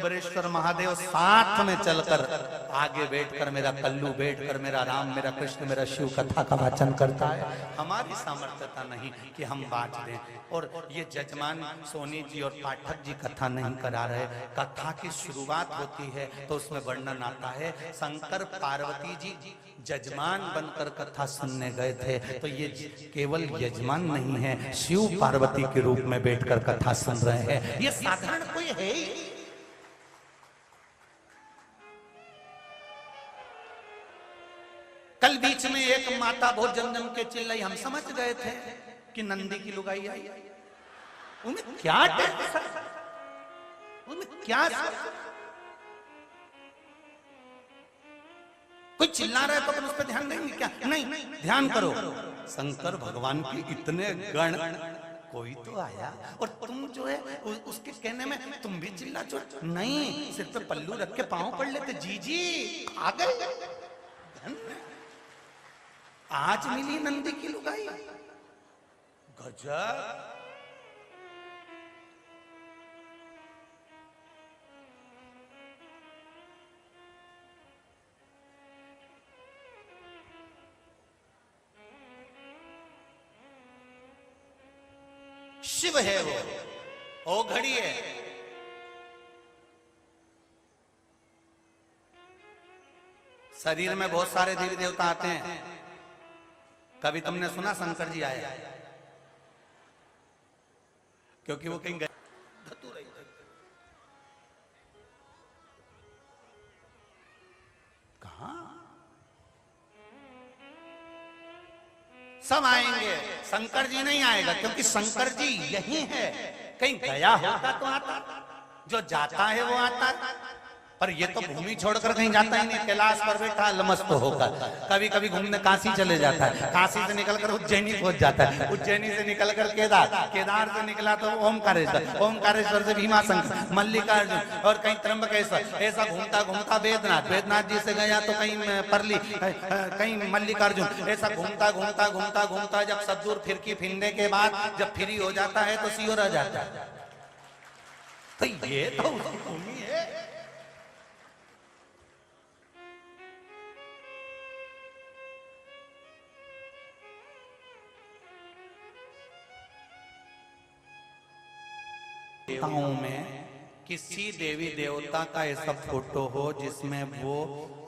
बरेश्वर महादेव साथ में चलकर आगे बैठकर मेरा कल्लू बैठकर मेरा राम मेरा कृष्ण मेरा शिव कथा का वाचन करता है। हमारी सामर्थ्यता नहीं कि हम बाँच दें। और ये जजमान सोनी जी और पाठक जी कथा नहीं करा रहे। कथा की शुरुआत होती है तो उसमें वर्णन आता है शंकर पार्वती जी जजमान बनकर कथा सुनने गए थे। तो ये केवल यजमान नहीं है, शिव पार्वती के रूप में बैठकर कथा सुन रहे हैं। ये साधारण कोई है ही। कल बीच में एक माता बहुत जम के चिल्लाई, हम समझ गए थे कि नंदी की लुगाई आई। उन्हें क्या टेंशन, उन्हें क्या कोई चिल्ला रहा है तो अपन उस पर ध्यान देंगे क्या? नहीं, ध्यान करो। शंकर भगवान के इतने गण, कोई तो आया और तुम जो है उसके कहने में तुम भी चिल्ला चो। नहीं, सिर पे पल्लू रख के पांव पड़ लेते। जी आ गए। आज मिली नंदी की लुगाई, गजब। शिव है वो घड़ी है। शरीर में बहुत सारे देवी देवता आते हैं। कभी तुमने सुना शंकर जी आए? क्योंकि वो कहीं गए। कहां? सब आएंगे, शंकर जी नहीं आएगा क्योंकि शंकर जी यही है। कहीं गया होता तो आता, जो जाता है वो आता, पर ये तो भूमि छोड़कर कहीं जाता ही नहीं। कैलाश पर बैठा लमस्त होकर कभी कभी घूमने काशी चले जाता है, काशी से निकलकर उज्जैनी पहुंच जाता है, उज्जैनी से निकलकर केदार, केदार से निकला तो ओमकारेश्वर, ओमकारेश्वर से भीमाशंकर, मल्लिकार्जुन और कहीं त्र्यंबकेश्वर। ऐसा घूमता घूमता वेदनाथ, वेदनाथ जी से गया तो कहीं परली, कहीं मल्लिकार्जुन। ऐसा घूमता घूमता घूमता घूमता जब सदूर फिरकी फिरने के बाद जब फ्री हो जाता है तो सियोर आ जाता है। तो ये तो भूमि है। में किसी देवी देवता का ऐसा फोटो हो जिसमें वो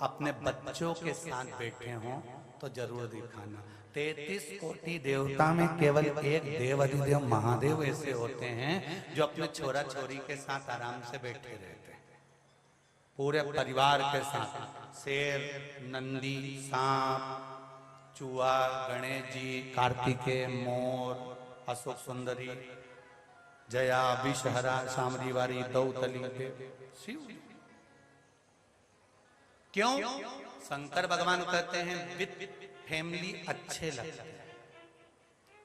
अपने बच्चों के साथ बैठे हों तो जरूर दिखाना। 33 कोटि देवता में केवल एक देव अधिदेव महादेव ऐसे होते हैं जो अपने छोरा छोरी के साथ आराम से बैठे रहते हैं, पूरे परिवार के साथ। शेर, नंदी, सांप, चूहा, गणेश जी, कार्तिकेय, मोर, अशोक सुंदरी, जया, विषहरा, सामरीवारी, दौतली, शिव। क्यों? शंकर भगवान कहते हैं विद फैमिली अच्छे लगते हैं।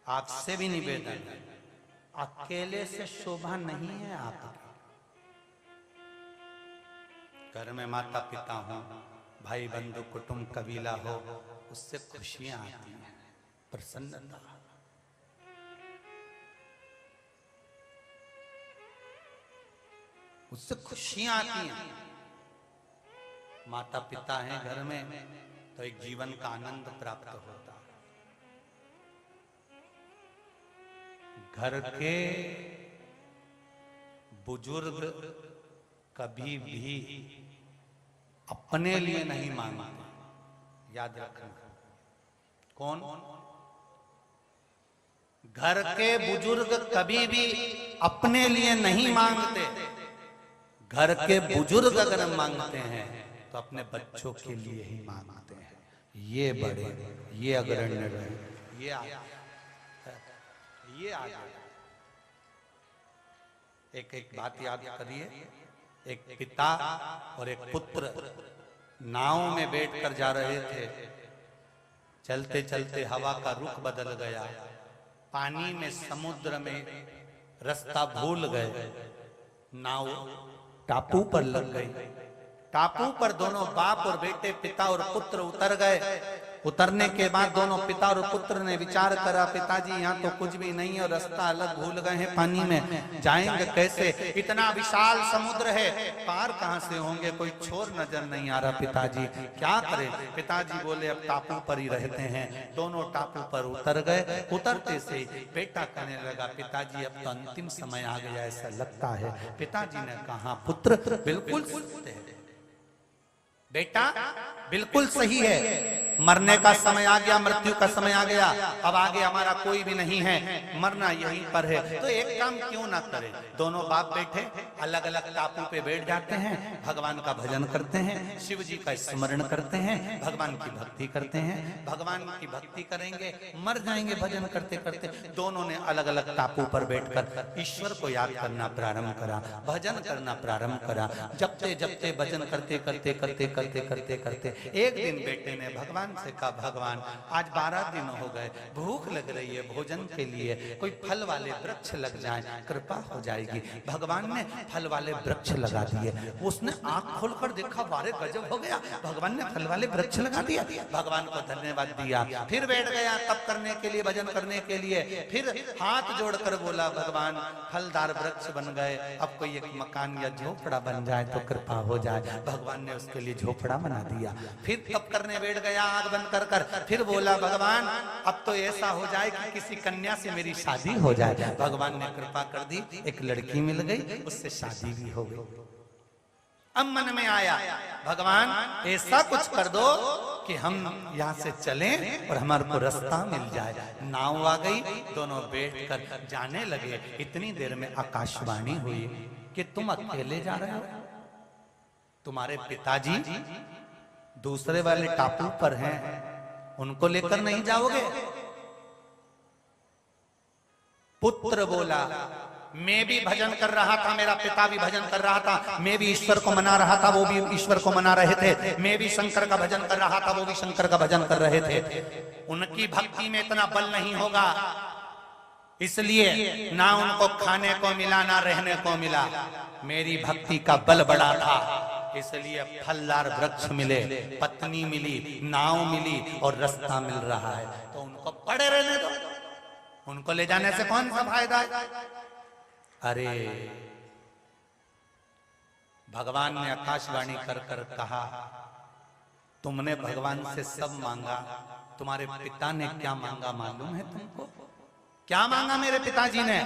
आपसे भी निवेदन है, अकेले से शोभा नहीं है। आपके घर में माता पिता हो, भाई बंधु कुटुंब कबीला हो, उससे खुशियां आती हैं, प्रसन्नता। उससे खुशियां आती हैं। माता पिता हैं घर में तो एक जीवन का आनंद प्राप्त होता है। घर के बुजुर्ग कभी भी अपने लिए नहीं मांगते, याद रखना। कौन? घर के बुजुर्ग कभी भी अपने लिए नहीं मांगते। घर के बुजुर्ग अगर मांगते हैं तो अपने बच्चों के लिए ही मांगते हैं। ये बड़े, ये अग्रण्य रहे, ये आगे। एक बात याद करिए, एक पिता और एक पुत्र नाव में बैठकर जा रहे थे। चलते चलते हवा का रुख बदल गया, पानी में, समुद्र में रास्ता भूल गए, नाव टापू पर लग गई। टापू पर दोनों बाप और बेटे, पिता और पुत्र उतर गए। उतरने के बाद दोनों पिता और पुत्र ने विचार करा, पिताजी यहाँ तो कुछ भी नहीं है और रास्ता अलग भूल गए हैं, पानी में जाएंगे कैसे, इतना विशाल समुद्र है, पार कहाँ से होंगे, कोई छोर नजर नहीं आ रहा, पिताजी क्या करें। पिताजी बोले अब टापू पर ही रहते हैं। दोनों टापू पर उतर गए। उतरते से बेटा कहने लगा, पिताजी अब तो अंतिम समय आ गया ऐसा लगता है। पिताजी ने कहा, पुत्र बिल्कुल बेटा बिल्कुल सही है, मरने का समय आ गया, मृत्यु का समय आ गया, अब आगे हमारा कोई भी नहीं है, मरना यहीं पर है, तो एक काम क्यों ना करें। दोनों बाप बेटे अलग अलग टापू पे बैठ जाते हैं, भगवान का भजन करते हैं, शिव जी का स्मरण करते हैं, भगवान की भक्ति करते हैं। भगवान की भक्ति करेंगे, मर जाएंगे भजन करते करते। दोनों ने अलग अलग टापू पर बैठकर ईश्वर को याद करना प्रारंभ करा, भजन करना प्रारंभ करा, जपते जपते भजन करते करते करते करते करते करते एक दिन बेटे ने भगवान से कहा, भगवान आज 12 दिन हो गए, भूख लग रही है, भोजन के लिए कोई फल वाले वृक्ष लग जाए, कृपा हो जाएगी। भगवान ने फल वाले वृक्ष लगा दिए। उसने आंख खोलकर देखा, बारे गजब हो गया, भगवान ने फल वाले वृक्ष लगा दिया। भगवान को धन्यवाद दिया, फिर बैठ गया तप करने के लिए, भजन करने के लिए। फिर हाथ जोड़कर बोला, भगवान फलदार वृक्ष बन गए, अब कोई एक मकान या झोपड़ा बन जाए तो कृपा हो जाए। भगवान ने उसके लिए झोपड़ा बना दिया। फिर तप करने बैठ गया आंख बंद कर। फिर बोला, भगवान अब तो ऐसा हो जाए कि किसी कन्या से मेरी शादी हो जाए। भगवान ने कृपा कर दी, एक लड़की मिल गई, उससे शादी भी हो गई। अब मन में आया, भगवान ऐसा कुछ कर दो कि हम यहाँ से चलें और हमारे को रास्ता मिल जाए। नाव आ गई, दोनों बैठकर जाने लगे। इतनी देर में आकाशवाणी हुई कि तुम अकेले जा रहे हो, तुम्हारे पिताजी दूसरे वाले टापू पर हैं, उनको लेकर नहीं जाओगे। पुत्र बोला, मैं भी भजन कर रहा था, मेरा पिता भी भजन कर रहा था, मैं भी ईश्वर को मना रहा था, वो भी ईश्वर को मना रहे थे, मैं भी शंकर का भजन कर रहा था, वो भी शंकर का भजन कर रहे थे। उनकी भक्ति में इतना बल नहीं होगा, इसलिए ना उनको खाने को मिला ना रहने को मिला। मेरी भक्ति का बल बड़ा था, इसलिए फलदार वृक्ष मिले, पत्नी मिली, नाव मिली और रास्ता मिल रहा है, तो उनको पड़े रहने दो, उनको ले जाने से कौन सा फायदा है। अरे भगवान ने आकाशवाणी कर कर कहा, तुमने भगवान से सब मांगा, तुम्हारे पिता ने क्या मांगा मालूम है तुमको? क्या मांगा मेरे पिताजी ने?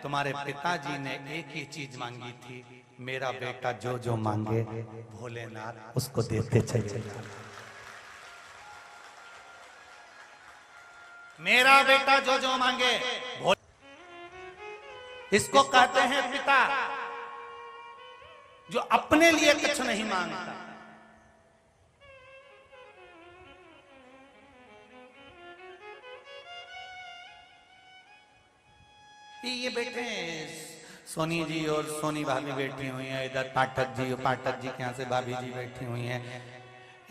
तुम्हारे पिताजी ने एक ही चीज मांगी थी, मेरा बेटा जो जो मांगे भोलेनाथ उसको देते चले। मेरा बेटा जो जो मांगे, इसको कहते हैं पिता, जो अपने लिए कुछ नहीं मांगता। ये बैठे सोनी जी और सोनी भाभी बैठी हुई हैं, इधर पाठक जी के यहाँ से भाभी जी बैठी हुई हैं।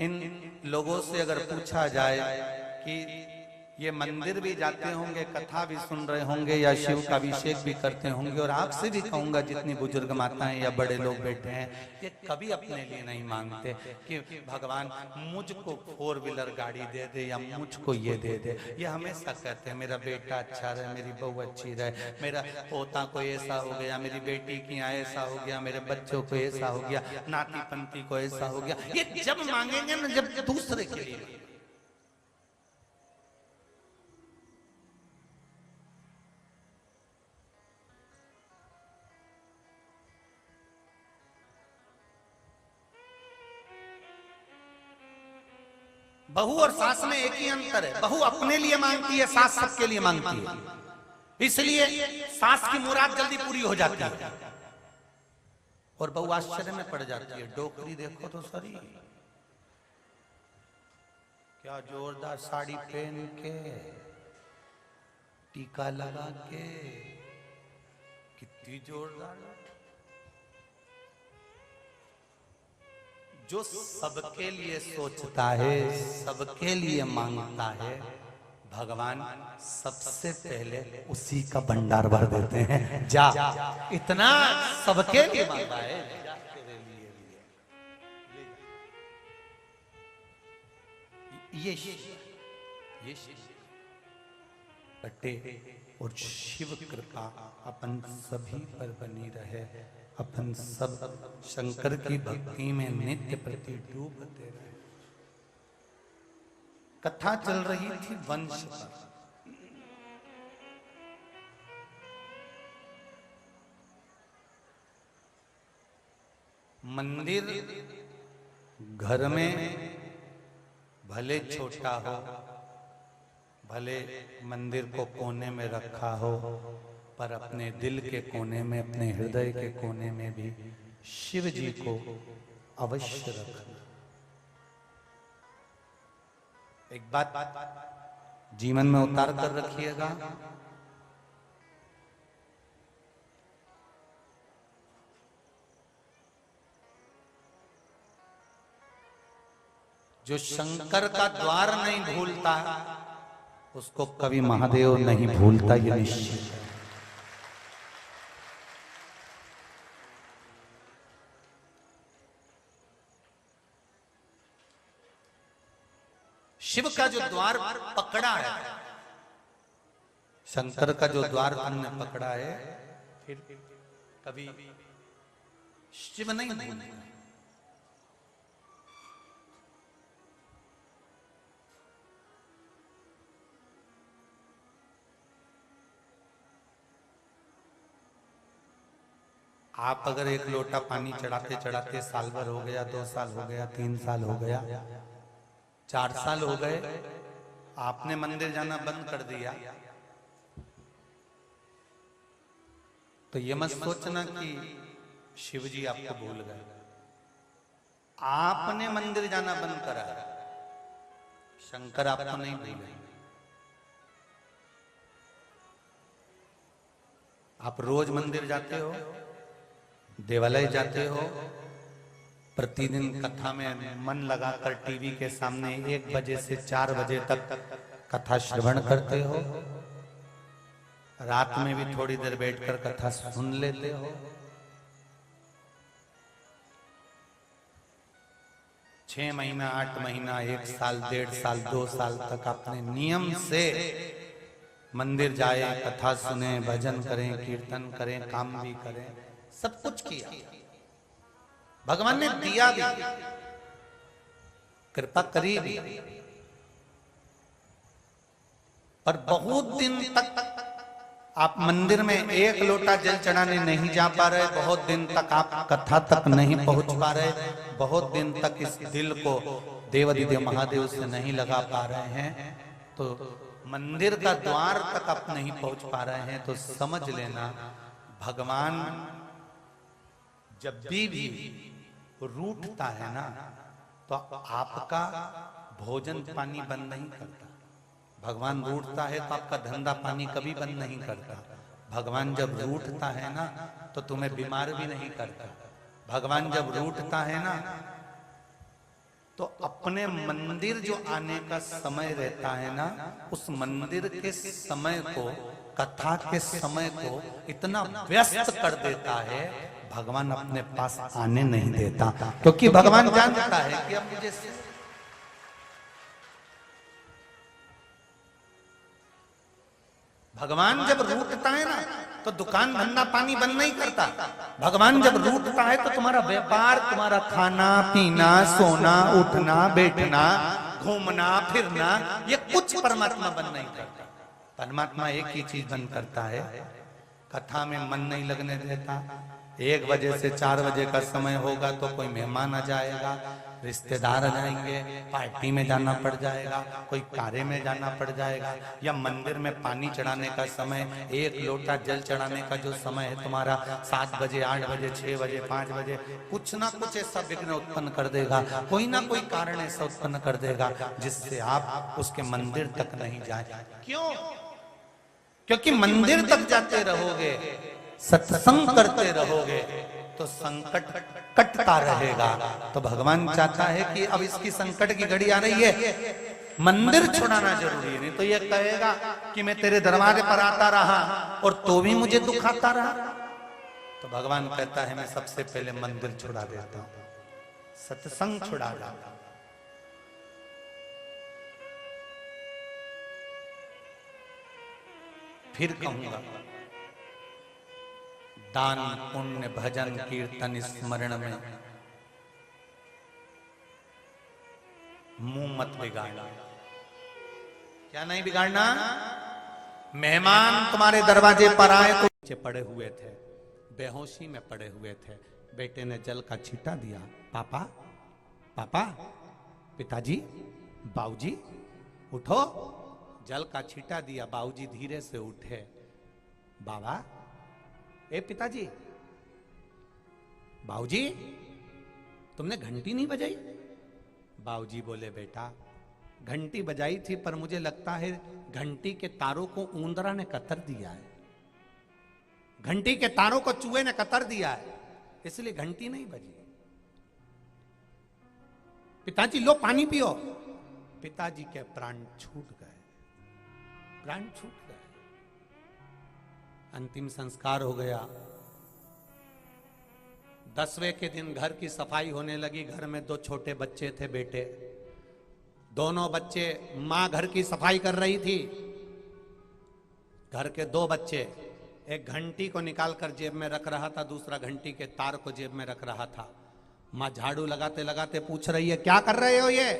इन लोगों से अगर पूछा जाए कि ये मंदिर भी जाते होंगे, कथा भी सुन रहे होंगे या शिव का अभिषेक भी करते होंगे, और आपसे भी कहूंगा जितनी बुजुर्ग माताएं या बड़े लोग बैठे हैं, ये कभी अपने लिए नहीं मांगते कि भगवान मुझको 4 व्हीलर गाड़ी दे दे या मुझको ये दे दे। ये हमेशा कहते हैं मेरा बेटा अच्छा रहे, मेरी बहू अच्छी रहे, मेरा पोता को ऐसा हो गया, मेरी बेटी की यहाँ ऐसा हो गया, मेरे बच्चों को ऐसा हो गया, नाती पंती को ऐसा हो गया। ये जब मांगेंगे ना, जब दूसरे के लिए। बहू और सास में एक ही अंतर है, बहू अपने लिए मांगती है, सास सबके लिए मांगती है, इसलिए सास की मुराद जल्दी पूरी हो जाती है और बहू आश्चर्य में पड़ जाती है। डोकरी देखो तो सरी, क्या जोरदार साड़ी पहन के, टीका लगा के, कितनी जोरदार। जो सबके लिए सोचता है, सबके लिए मांगता है, भगवान सबसे पहले उसी का भंडार भर देते हैं। जा, इतना सबके लिए मांगा है, ये शिव बटे और शिव कृपा अपन सभी पर बनी रहे। अपन सब शंकर की भक्ति में नित्य प्रति डूबते रहे। कथा चल रही थी वंश पर। मंदिर घर में भले छोटा हो, भले मंदिर को कोने में रखा हो, पर अपने दिल के कोने में, अपने हृदय के कोने में भी शिव जी को अवश्य रखना। एक बात जीवन में उतार कर रखिएगा, जो शंकर का द्वार नहीं भूलता उसको कभी महादेव नहीं भूलता, ये निश्चित है। शिव का जो द्वार पकड़ा है, शंकर का जो द्वार तुमने पकड़ा है, फिर कभी शिव नहीं भूलेगा। आप अगर एक लोटा पानी चढ़ाते चढ़ाते साल भर हो गया, 2 साल हो गया, 3 साल हो गया, 4 साल हो गए, आपने मंदिर जाना बंद कर दिया, तो ये मत सोचना कि शिव जी आपको भूल गए। आपने मंदिर जाना बंद करा, शंकर आपको नहीं भूले। आप रोज मंदिर जाते हो, देवालय जाते हो, प्रतिदिन कथा में मन लगाकर टीवी के सामने 1 बजे से 4 बजे तक कथा श्रवण करते हो, रात में भी थोड़ी देर बैठकर कथा सुन लेते हो। 6 महीना, 8 महीना, 1 साल, 1.5 साल, 2 साल तक आपने नियम से मंदिर जाए, कथा सुने, भजन करें, कीर्तन करें, काम भी करें, सब कुछ किया, भगवान ने दिया भी, कृपा करी भी, पर बहुत दिन तक आप मंदिर में 1 लोटा जल चढ़ाने नहीं जा पा रहे, बहुत दिन तक आप कथा तक नहीं पहुंच पा रहे, बहुत दिन तक इस दिल को देवाधिदेव महादेव से नहीं लगा पा रहे हैं, तो मंदिर का द्वार तक आप नहीं पहुंच पा रहे हैं, तो समझ लेना भगवान जब भी रूठता है ना, तो आपका भोजन पानी बंद नहीं करता। भगवान रूठता है तो आपका धंधा पानी कभी बंद नहीं करता। भगवान जब रूठता है ना, तो तुम्हें बीमार भी नहीं करता। भगवान जब रूठता है ना, तो अपने मंदिर जो आने का समय रहता है ना, उस मंदिर के समय को, कथा के समय को इतना व्यस्त कर देता है, भगवान अपने पास आने नहीं देता, क्योंकि भगवान जानता है कि अब मुझे भगवान जब रूठता है ना, तो दुकान धंधा पानी बंद नहीं करता। भगवान जब रूठता है तो तुम्हारा व्यापार, तुम्हारा खाना पीना, सोना उठना बैठना, घूमना फिरना, ये कुछ परमात्मा बंद नहीं करता। परमात्मा एक ही चीज बंद करता है, कथा में मन नहीं लगने देता। 1 बजे से 4 बजे का समय होगा तो कोई मेहमान आ जाएगा, रिश्तेदार आ जाएंगे, पार्टी में जाना पड़ जाएगा, कोई कार्य में जाना पड़ जाएगा, या मंदिर में पानी चढ़ाने का समय, 1 लोटा जल चढ़ाने का जो समय है तुम्हारा 7 बजे, 8 बजे, 6 बजे, 5 बजे, कुछ ना कुछ ऐसा विघ्न उत्पन्न कर देगा, कोई ना कोई कारण ऐसा उत्पन्न कर देगा जिससे आप उसके मंदिर तक नहीं जाए। क्यों? क्योंकि मंदिर तक जाते रहोगे, सत्संग करते रहोगे, तो संकट कटता रहेगा। तो भगवान चाहता है कि अब इसकी संकट की घड़ी आ रही है, मंदिर छुड़ाना जरूरी है, नहीं तो ये कहेगा कि मैं तेरे दरवाजे पर आता रहा और तो भी मुझे दुखाता रहा। तो भगवान कहता है मैं सबसे पहले मंदिर छुड़ा देता हूं, सत्संग छुड़ा देता हूं। फिर कहूंगा, दान पुण्य भजन कीर्तन स्मरण में मुंह मत बिगाड़ना। क्या नहीं बिगाड़ना? मेहमान तुम्हारे दरवाजे पर आए तो नीचे पड़े हुए थे, बेहोशी में पड़े हुए थे, बेटे ने जल का छींटा दिया, पापा पापा, पिताजी, बाबूजी उठो, जल का छींटा दिया, बाबूजी धीरे से उठे, बाबा, ए पिताजी, बाबूजी तुमने घंटी नहीं बजाई? बाबूजी बोले, बेटा घंटी बजाई थी, पर मुझे लगता है घंटी के तारों को ऊंदरा ने कतर दिया है, घंटी के तारों को चूहे ने कतर दिया है, इसलिए घंटी नहीं बजी। पिताजी लो पानी पियो। पिताजी के प्राण छूट गए, प्राण छूट गए। अंतिम संस्कार हो गया। 10वें के दिन घर की सफाई होने लगी। घर में 2 छोटे बच्चे थे, बेटे, दोनों बच्चे, मां घर की सफाई कर रही थी। घर के 2 बच्चे, एक घंटी को निकालकर जेब में रख रहा था, दूसरा घंटी के तार को जेब में रख रहा था। मां झाड़ू लगाते लगाते पूछ रही है, क्या कर रहे हो ये?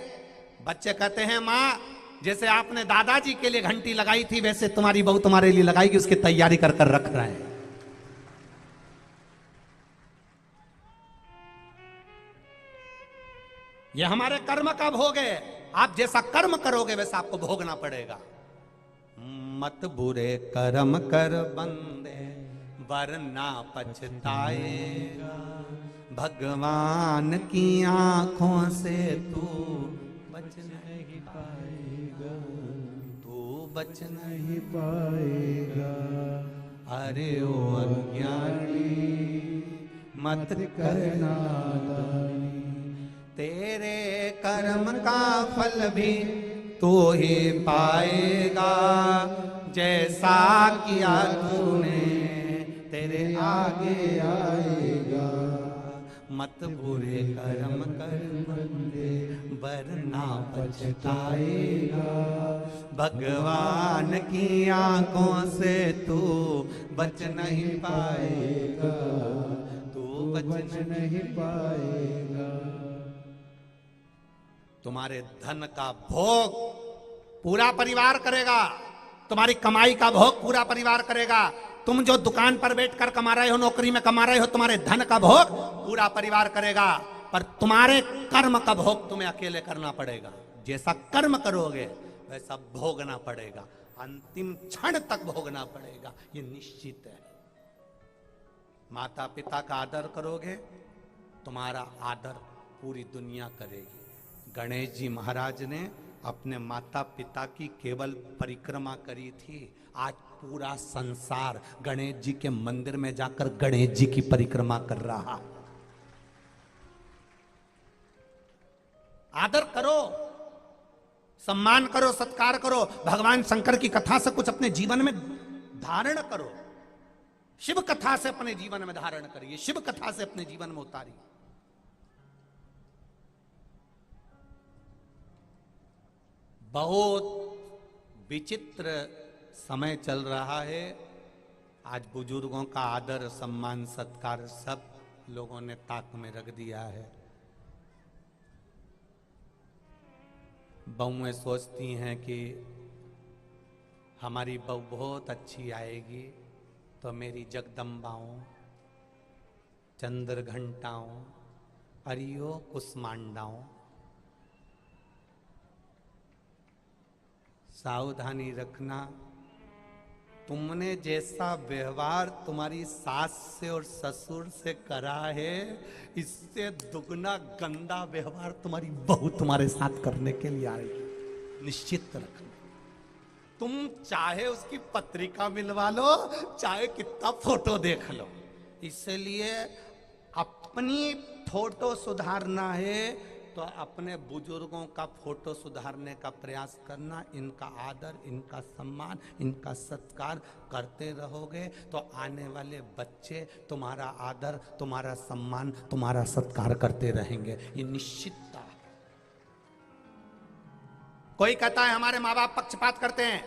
बच्चे कहते हैं, मां जैसे आपने दादाजी के लिए घंटी लगाई थी, वैसे तुम्हारी बहू तुम्हारे लिए लगाएगी, उसकी तैयारी कर कर रख रहे हैं। ये हमारे कर्म का भोग है। आप जैसा कर्म करोगे वैसा आपको भोगना पड़ेगा। मत बुरे कर्म कर बंदे, वरना पछताएगा। भगवान की आंखों से तू बच नहीं पाएगा, तू बच नहीं पाएगा। अरे ओ अज्ञानी मत करना, तेरे कर्म का फल भी तू ही पाएगा। जैसा किया तूने तेरे आगे आएगा। मत बुरे कर्म कर बंदे, वरना पछताएगा। भगवान की आंखों से तू बच नहीं पाएगा, तू बच नहीं पाएगा। तुम्हारे धन का भोग पूरा परिवार करेगा, तुम्हारी कमाई का भोग पूरा परिवार करेगा। तुम जो दुकान पर बैठकर कमा रहे हो, नौकरी में कमा रहे हो, तुम्हारे धन का भोग पूरा परिवार करेगा, पर तुम्हारे कर्म का भोग तुम्हें अकेले करना पड़ेगा। जैसा कर्म करोगे वैसा भोगना पड़ेगा, अंतिम क्षण तक भोगना पड़ेगा, ये निश्चित है। माता पिता का आदर करोगे, तुम्हारा आदर पूरी दुनिया करेगी। गणेश जी महाराज ने अपने माता पिता की केवल परिक्रमा करी थी, आज पूरा संसार गणेश जी के मंदिर में जाकर गणेश जी की परिक्रमा कर रहा। आदर करो, सम्मान करो, सत्कार करो। भगवान शंकर की कथा से कुछ अपने जीवन में धारण करो, शिव कथा से अपने जीवन में धारण करिए, शिव कथा से अपने जीवन में उतारिए। बहुत विचित्र समय चल रहा है। आज बुजुर्गों का आदर सम्मान सत्कार सब लोगों ने ताक में रख दिया है। बहुएं सोचती हैं कि हमारी बहू बहुत अच्छी आएगी तो मेरी जगदम्बाओं, चंद्र घंटाओं, अरियो कुसमांडाओं, सावधानी रखना। तुमने जैसा व्यवहार तुम्हारी सास से और ससुर से करा है, इससे दुगना गंदा व्यवहार तुम्हारी बहू तुम्हारे साथ करने के लिए आएगी, निश्चित रखना। तुम चाहे उसकी पत्रिका मिलवा लो, चाहे कितना फोटो देख लो, इसलिए अपनी फोटो सुधारना है तो अपने बुजुर्गों का फोटो सुधारने का प्रयास करना। इनका आदर, इनका सम्मान, इनका सत्कार करते रहोगे तो आने वाले बच्चे तुम्हारा आदर, तुम्हारा सम्मान, तुम्हारा सत्कार करते रहेंगे, ये निश्चितता है। कोई कहता है हमारे माँ बाप पक्षपात करते हैं,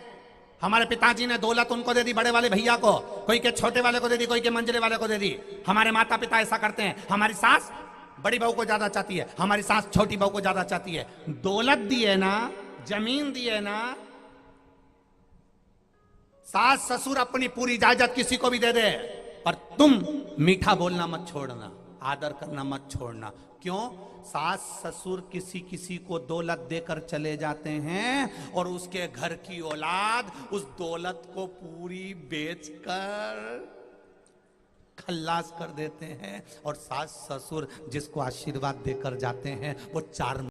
हमारे पिताजी ने दौलत उनको दे दी, बड़े वाले भैया को, कोई के छोटे वाले को दे दी, कोई के मंझले वाले को दे दी। हमारे माता पिता ऐसा करते हैं। हमारी सास बड़ी बहू को ज्यादा चाहती है, हमारी सास छोटी बहू को ज्यादा चाहती है। दौलत दी है ना, जमीन दी है ना, सास ससुर अपनी पूरी इजाजत किसी को भी दे दे, पर तुम मीठा बोलना मत छोड़ना, आदर करना मत छोड़ना। क्यों? सास ससुर किसी किसी को दौलत देकर चले जाते हैं और उसके घर की औलाद उस दौलत को पूरी बेचकर खल्लास कर देते हैं, और सास ससुर जिसको आशीर्वाद देकर जाते हैं वो 4